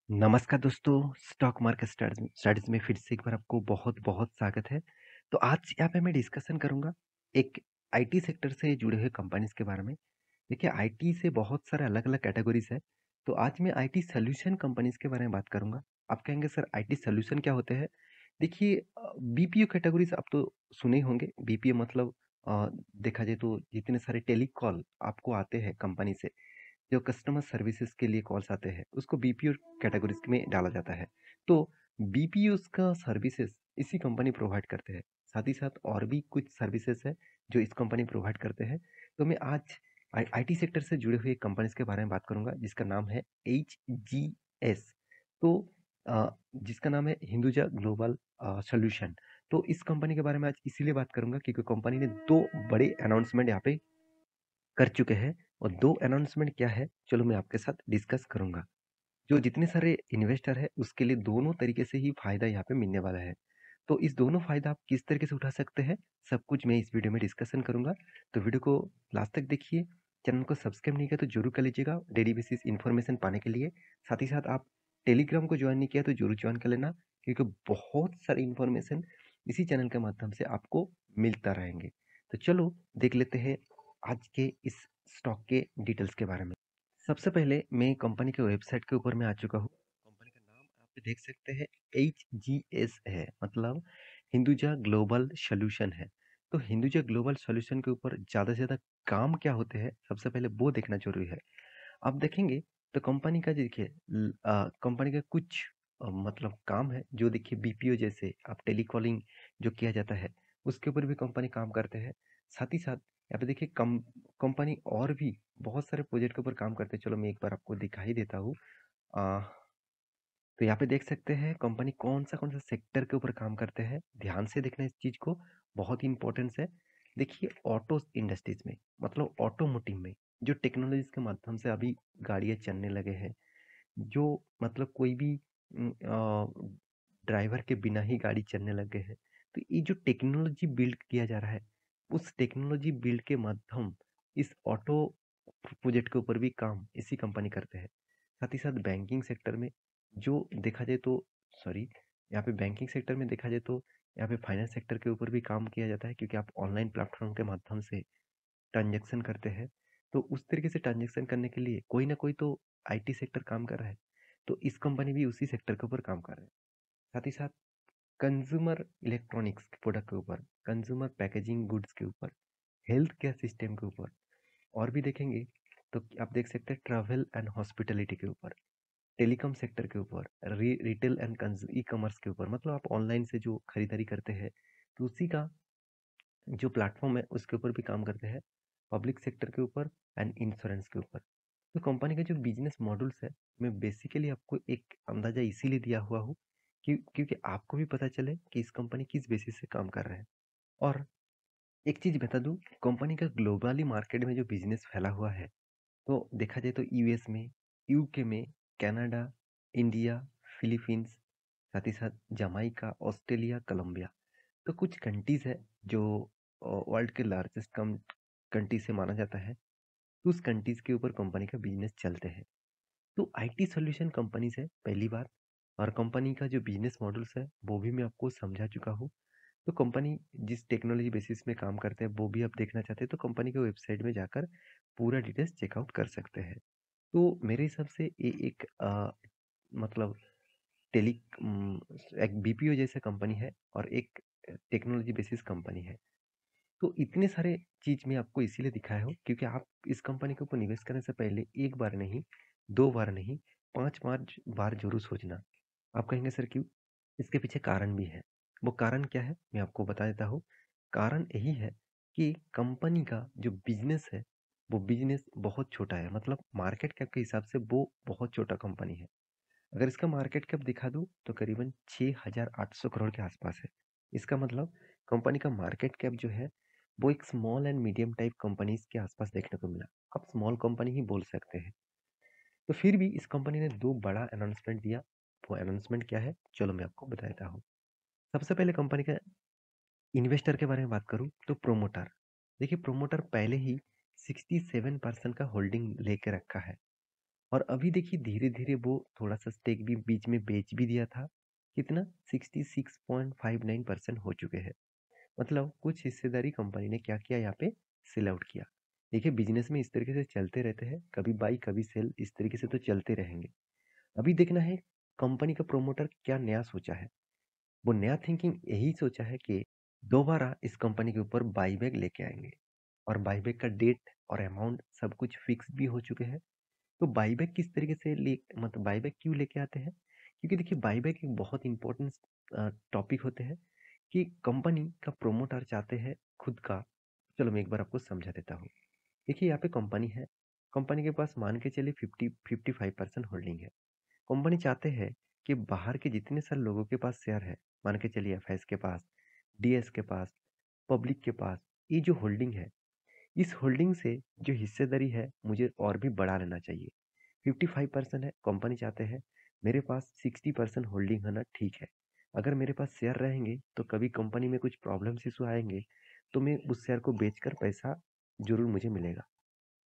नमस्कार दोस्तों, stock market studies में फिर से एक बार आपको बहुत-बहुत स्वागत है। तो आज यहाँ पे मैं डिस्कशन करूँगा एक आईटी सेक्टर से जुड़े हुए कंपनीज़ के बारे में। देखिए आईटी से बहुत सारे अलग-अलग कैटेगरीज़ है। तो आज मैं आईटी सॉल्यूशन कंपनीज़ के बारे में बात करूँगा। आप कहेंगे सर आईटी सॉल्यूशन क्या होते हैं? देखिए बीपीओ कैटेगरीज़ आप तो सुने ही होंगे। बीपीओ मतलब देखा जाए तो जितने सारे टेलीकॉल आपको आते हैं कंपनी से जो कस्टमर सर्विसेज के लिए कॉल्स आते हैं, उसको बीपीओ कैटेगरीज़ में डाला जाता है। तो बीपीओज़ का सर्विसेज़ इसी कंपनी प्रोवाइड करते हैं। साथ ही साथ और भी कुछ सर्विसेज़ हैं, जो इस कंपनी प्रोवाइड करते हैं। तो मैं आज आईटी सेक्टर से जुड़े हुए कंपनीज़ के बारे में बात करूँगा, जिसका नाम है एचजीएस। तो जिसका नाम है हिंदुजा ग्लोबल सॉल्यूशन। तो इस कंपनी के बारे में आज इसीलिए बात करूँगा क्योंकि कंपनी ने 2 बड़े अनाउंसमेंट यहाँ पे कर चुके हैं और 2 अनाउंसमेंट क्या है, चलो मैं आपके साथ डिस्कस करूँगा। जो जितने सारे इन्वेस्टर हैं, उसके लिए दोनों तरीके से ही फ़ायदा यहाँ पे मिलने वाला है। तो इस दोनों फ़ायदा आप किस तरीके से उठा सकते हैं, सब कुछ मैं इस वीडियो में डिस्कशन करूँगा। तो वीडियो को लास्ट तक देखिए, चैनल को सब्सक्राइब नहीं किया तो ज़रूर कर लीजिएगा डेली बेसिस इन्फॉर्मेशन पाने के लिए। साथ ही साथ आप टेलीग्राम को जॉइन नहीं किया तो ज़रूर जॉइन कर लेना, क्योंकि बहुत सारी इन्फॉर्मेशन इसी चैनल के माध्यम से आपको मिलता रहेंगे। तो चलो देख लेते हैं आज के इस स्टॉक के डिटेल्स के बारे में। सबसे पहले मैं कंपनी के वेबसाइट के ऊपर मैं आ चुका हूँ। कंपनी का नाम आप देख सकते हैं एचजीएस है, मतलब हिंदुजा ग्लोबल सॉल्यूशन है। तो हिंदुजा ग्लोबल सॉल्यूशन के ऊपर ज़्यादा से ज़्यादा काम क्या होते हैं, सबसे पहले वो देखना ज़रूरी है। आप देखेंगे तो कंपनी का देखिए कंपनी का कुछ मतलब काम है जो देखिए बीपीओ जैसे आप टेलीकॉलिंग जो किया जाता है, उसके ऊपर भी कंपनी काम करते हैं। साथ ही साथ यहाँ पे देखिए कंपनी और भी बहुत सारे प्रोजेक्ट के ऊपर काम करते हैं। चलो मैं एक बार आपको दिखा ही देता हूँ। अ, तो यहाँ पे देख सकते हैं कंपनी कौन सा सेक्टर के ऊपर काम करते हैं। ध्यान से देखना इस चीज़ को, बहुत ही इंपॉर्टेंस है। देखिए ऑटो इंडस्ट्रीज में, मतलब ऑटोमोटिव में, जो टेक्नोलॉजीज के माध्यम से अभी गाड़ियाँ चलने लगे हैं, जो मतलब कोई भी ड्राइवर के बिना ही गाड़ी चलने लग गए हैं। तो ये जो टेक्नोलॉजी बिल्ड किया जा रहा है, उस टेक्नोलॉजी बिल्ड के माध्यम इस ऑटो प्रोजेक्ट के ऊपर भी काम इसी कंपनी करते हैं। साथ ही साथ बैंकिंग सेक्टर में जो देखा जाए तो सॉरी यहाँ पे बैंकिंग सेक्टर में देखा जाए तो यहाँ पे फाइनेंस सेक्टर के ऊपर भी काम किया जाता है, क्योंकि आप ऑनलाइन प्लेटफॉर्म के माध्यम से ट्रांजैक्शन करते हैं। तो उस तरीके से ट्रांजैक्शन करने के लिए कोई ना कोई तो आईटी सेक्टर काम कर रहा है। तो इस कंपनी भी उसी सेक्टर के ऊपर काम कर रहा है। साथ ही साथ कंज्यूमर इलेक्ट्रॉनिक्स प्रोडक्ट के ऊपर, कंज्यूमर पैकेजिंग गुड्स के ऊपर, हेल्थ केयर सिस्टम के ऊपर, और भी देखेंगे तो आप देख सकते हैं ट्रैवल एंड हॉस्पिटैलिटी के ऊपर, टेलीकॉम सेक्टर के ऊपर, रिटेल एंड ई कॉमर्स के ऊपर, मतलब आप ऑनलाइन से जो खरीदारी करते हैं तो उसी का जो प्लेटफॉर्म है उसके ऊपर भी काम करते हैं। पब्लिक सेक्टर के ऊपर एंड इंश्योरेंस के ऊपर। तो कंपनी का जो बिजनेस मॉडल्स है, मैं बेसिकली आपको एक अंदाजा इसीलिए दिया हुआ हूँ क्योंकि आपको भी पता चले कि इस कंपनी किस बेसिस से काम कर रहे हैं। और एक चीज बता दूं, कंपनी का ग्लोबली मार्केट में जो बिजनेस फैला हुआ है, तो देखा जाए तो यूएस में, यूके में, कनाडा, इंडिया, फिलीपींस, साथ ही साथ जमाइका, ऑस्ट्रेलिया, कोलंबिया, तो कुछ कंट्रीज है जो वर्ल्ड के लार्जेस्ट कंट्री से माना जाता है। तो उस कंट्रीज के ऊपर कंपनी का बिजनेस चलते हैं। तो आईटी सॉल्यूशन कंपनीज है पहली बात, और कंपनी का जो बिजनेस मॉडल्स है वो भी मैं आपको समझा चुका हूँ। तो कंपनी जिस टेक्नोलॉजी बेसिस में काम करते हैं वो भी आप देखना चाहते हैं तो कंपनी के वेबसाइट में जाकर पूरा डिटेल्स चेकआउट कर सकते हैं। तो मेरे हिसाब से ये एक मतलब टेली एक बीपीओ जैसा कंपनी है और एक टेक्नोलॉजी बेसिस कंपनी है। तो इतने सारे चीज मैं आपको इसीलिए दिखाया हूँ क्योंकि आप इस कंपनी के ऊपर निवेश करने से पहले एक बार नहीं, दो बार नहीं, 5 बार जरूर सोचना। आप कहेंगे सर क्यों? इसके पीछे कारण भी है। वो कारण क्या है मैं आपको बता देता हूँ। कारण यही है कि कंपनी का जो बिजनेस है, वो बिजनेस बहुत छोटा है, मतलब मार्केट कैप के हिसाब से वो बहुत छोटा कंपनी है। अगर इसका मार्केट कैप दिखा दूं तो करीबन 6,800 करोड़ के आसपास है। इसका मतलब कंपनी का मार्केट कैप जो है वो एक small and medium type companies के आसपास देखने को मिला। आप स्मॉल कंपनी ही बोल सकते हैं। तो फिर भी इस कंपनी ने दो बड़ा अनाउंसमेंट दिया। वो अनाउंसमेंट क्या है, चलो मैं आपको बता देता हूँ। सबसे पहले कंपनी का इन्वेस्टर के बारे में बात करूँ तो प्रोमोटर। देखिए प्रोमोटर पहले ही 67% का होल्डिंग लेके रखा है। और अभी देखिए धीरे-धीरे वो थोड़ा-सा स्टेक भी बीच में बेच भी दिया था। कितना? 66.59% हो चुके हैं। मतलब कुछ हिस्सेदारी कंपनी ने क्या किया यहाँ पे सेल आउट किया। देखिए बिज़नेस में इस तरीके से चलते रहते हैं, कभी बाई कभी सेल, इस तरीके से तो चलते रहेंगे। अभी देखना है कंपनी का प्रोमोटर क्या नया सोचा है। वो नया थिंकिंग यही सोचा है कि दोबारा इस कंपनी के ऊपर बाईबैक लेके आएँगे और बाईबैक का डेट और अमाउंट सब कुछ फिक्स भी हो चुके हैं। तो बाईबैक किस तरीके से ले मतलब बाईबैक क्यों लेके आते हैं? क्योंकि देखिए बाईबैक एक बहुत इम्पोर्टेंट टॉपिक होते हैं कि कंपनी का प्रोमोटर चाहते हैं खुद का। चलो मैं एक बार आपको समझा देता हूँ। देखिए यहाँ पे कंपनी है, कंपनी के पास मान के चलिए 55% होल्डिंग है। कंपनी चाहते हैं कि बाहर के जितने सारे लोगों के पास शेयर है, मान के चलिए एफआईएस के पास, डीएस के पास, पब्लिक के पास, ये जो होल्डिंग है, इस होल्डिंग से जो हिस्सेदारी है मुझे और भी बढ़ा लेना चाहिए। 55% है, कंपनी चाहते हैं मेरे पास 60% होल्डिंग होना ठीक है। अगर मेरे पास शेयर रहेंगे तो कभी कंपनी में कुछ प्रॉब्लम्स इशू आएंगे तो मैं उस शेयर को बेचकर पैसा जरूर मुझे मिलेगा।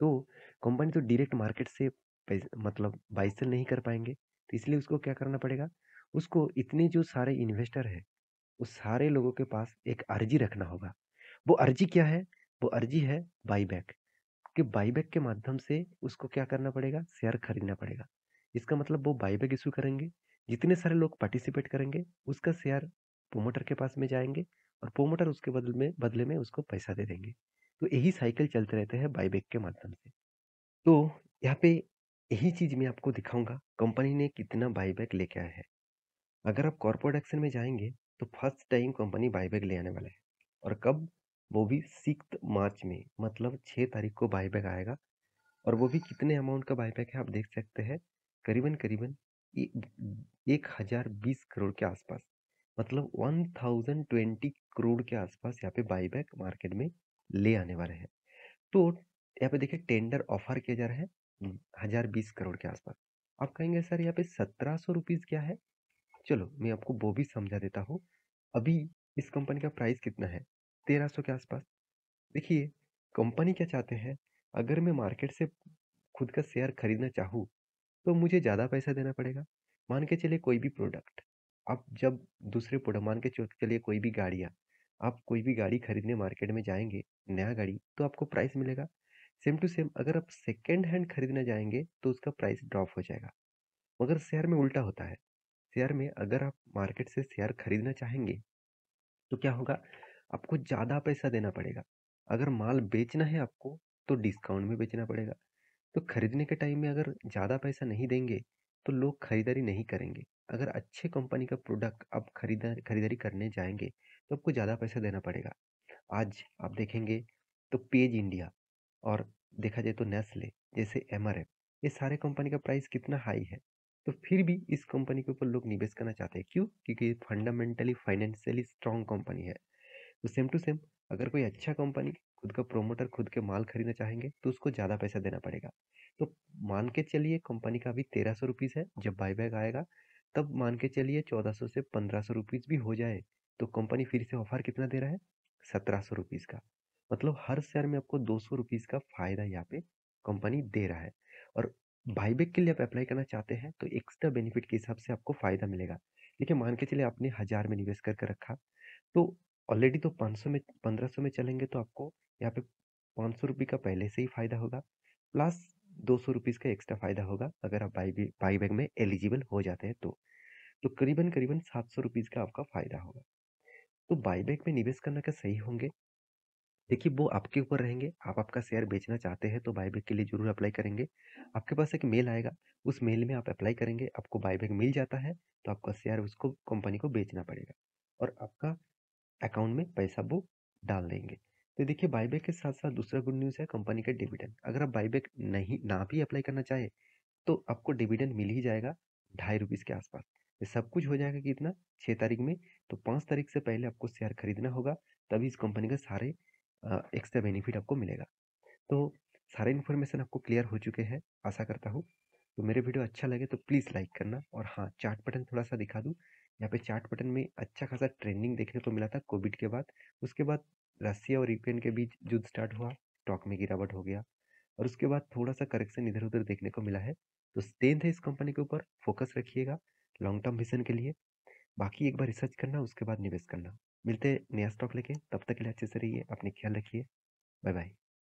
तो कंपनी तो डायरेक्ट मार्केट से मतलब बाई सेल नहीं कर पाएंगे, तो इसलिए उसको क्या करना पड़ेगा, उसको इतने जो सारे इन्वेस्टर है उस सारे लोगों के पास एक अर्जी रखना होगा। वो अर्जी क्या है? वो अर्जी है बाईबैक। कि बाईबैक के माध्यम से उसको क्या करना पड़ेगा, शेयर खरीदना पड़ेगा। इसका मतलब वो बाईबैक इशू करेंगे, जितने सारे लोग पार्टिसिपेट करेंगे उसका शेयर प्रोमोटर के पास में जाएंगे और प्रोमोटर उसके बदले में उसको पैसा दे देंगे। तो यही साइकिल चलते रहते हैं बाईबैक के माध्यम से। तो यहाँ पे यही चीज मैं आपको दिखाऊंगा कंपनी ने कितना बाईबैक लेके आया है। अगर आप कॉर्पोरेट एक्शन में जाएंगे तो फर्स्ट टाइम कंपनी बाईबैक ले आने वाला है। और कब? वो भी 6 मार्च में, मतलब 6 तारीख को बाईबैक आएगा। और वो भी कितने अमाउंट का बाईबैक है आप देख सकते हैं, करीबन करीबन 1020 करोड़ के आसपास, मतलब 1020 करोड़ के आसपास यहाँ पे बाईबैक मार्केट में ले आने वाले हैं। तो यहाँ पे देखिए टेंडर ऑफर किया जा रहा है 1020 करोड़ के आसपास। आप कहेंगे सर यहाँ पे 1700 रुपीज क्या है? चलो मैं आपको वो भी समझा देता हूँ। अभी इस कंपनी का प्राइस कितना है? 1300 के आसपास। देखिए कंपनी क्या चाहते हैं, अगर मैं मार्केट से खुद का शेयर खरीदना चाहूँ तो मुझे ज़्यादा पैसा देना पड़ेगा। मान के चलिए कोई भी प्रोडक्ट, आप जब दूसरे प्रोडक्ट मान के चलिए कोई भी गाड़ियाँ, आप कोई भी गाड़ी खरीदने मार्केट में जाएंगे, नया गाड़ी, तो आपको प्राइस मिलेगा सेम टू सेम। अगर आप सेकेंड हैंड खरीदने जाएंगे तो उसका प्राइस ड्रॉप हो जाएगा। मगर शेयर में उल्टा होता है। शेयर में अगर आप मार्केट से शेयर खरीदना चाहेंगे तो क्या होगा, आपको ज़्यादा पैसा देना पड़ेगा। अगर माल बेचना है आपको तो डिस्काउंट में बेचना पड़ेगा। तो खरीदने के टाइम में अगर ज़्यादा पैसा नहीं देंगे तो लोग खरीदारी नहीं करेंगे। अगर अच्छे कंपनी का प्रोडक्ट आप खरीदारी करने जाएंगे तो आपको ज़्यादा पैसा देना पड़ेगा। आज आप देखेंगे तो पेज इंडिया और देखा जाए तो नेस्ले जैसे एमआरएफ, ये सारे कंपनी का प्राइस कितना हाई है। तो फिर भी इस कंपनी के ऊपर लोग निवेश करना चाहते हैं, क्यों? क्योंकि ये फंडामेंटली फाइनेंशियली स्ट्रांग कंपनी है। तो सेम टू सेम अगर कोई अच्छा कंपनी खुद का प्रोमोटर खुद के माल खरीदना चाहेंगे तो उसको ज़्यादा पैसा देना पड़ेगा। तो मान के चलिए कंपनी का अभी 1300 रुपीज़ है, जब बाईबैक आएगा तब मान के चलिए 1400 से 1500 रुपीज़ भी हो जाए तो कंपनी फिर से ऑफर कितना दे रहा है, 1700 रुपीज़ का। मतलब हर शेयर में आपको 200 रुपीज़ का फायदा यहाँ पे कंपनी दे रहा है। और बाईबैक के लिए आप अप्लाई करना चाहते हैं तो एक्स्ट्रा बेनिफिट के हिसाब से आपको फायदा मिलेगा। देखिए मान के चलिए आपने 1000 में निवेश करके रखा, तो ऑलरेडी तो 500 में 1500 में चलेंगे तो आपको यहाँ पे 500 रुपये का पहले से ही फायदा होगा, प्लस 200 रुपीज़ का एक्स्ट्रा फायदा होगा अगर आप बाईबैक में एलिजिबल हो जाते हैं तो करीबन करीबन 700 रुपीज़ का आपका फायदा होगा। तो बाईबैक में निवेश करना क्या सही होंगे? देखिए वो आपके ऊपर रहेंगे। आप आपका शेयर बेचना चाहते हैं तो बाईबैक के लिए जरूर अप्लाई करेंगे। आपके पास एक मेल आएगा, उस मेल में आप अप्लाई करेंगे, आपको बाईबैक मिल जाता है तो आपका शेयर उसको कंपनी को बेचना पड़ेगा और आपका अकाउंट में पैसा वो डाल देंगे। तो देखिए बाईबैक के साथ साथ दूसरा गुड न्यूज़ है कंपनी का डिविडेंड। अगर आप बाईबैक नहीं ना भी अप्लाई करना चाहे तो आपको डिविडेंड मिल ही जाएगा 2.5 रुपीज़ के आसपास। ये सब कुछ हो जाएगा कितना, 6 तारीख में। तो 5 तारीख से पहले आपको शेयर खरीदना होगा, तभी इस कंपनी का सारे एक्स्ट्रा बेनिफिट आपको मिलेगा। तो सारे इन्फॉर्मेशन आपको क्लियर हो चुके हैं आशा करता हूँ। तो मेरे वीडियो अच्छा लगे तो प्लीज़ लाइक करना। और हाँ, चार्ट पैटर्न थोड़ा सा दिखा दूँ। यहाँ पे चार्ट पैटर्न में अच्छा खासा ट्रेंडिंग देखने को मिला था कोविड के बाद। उसके बाद रसिया और यूक्रेन के बीच युद्ध स्टार्ट हुआ, स्टॉक में गिरावट हो गया और उसके बाद थोड़ा सा करेक्शन इधर उधर देखने को मिला है। तो स्ट्रेंथ है इस कंपनी के ऊपर, फोकस रखिएगा लॉन्ग टर्म विजन के लिए। बाकी एक बार रिसर्च करना, उसके बाद निवेश करना। मिलते हैं नया स्टॉक लेके, तब तक के लिए अच्छे से रहिए, अपनी ख्याल रखिए। Bye bye.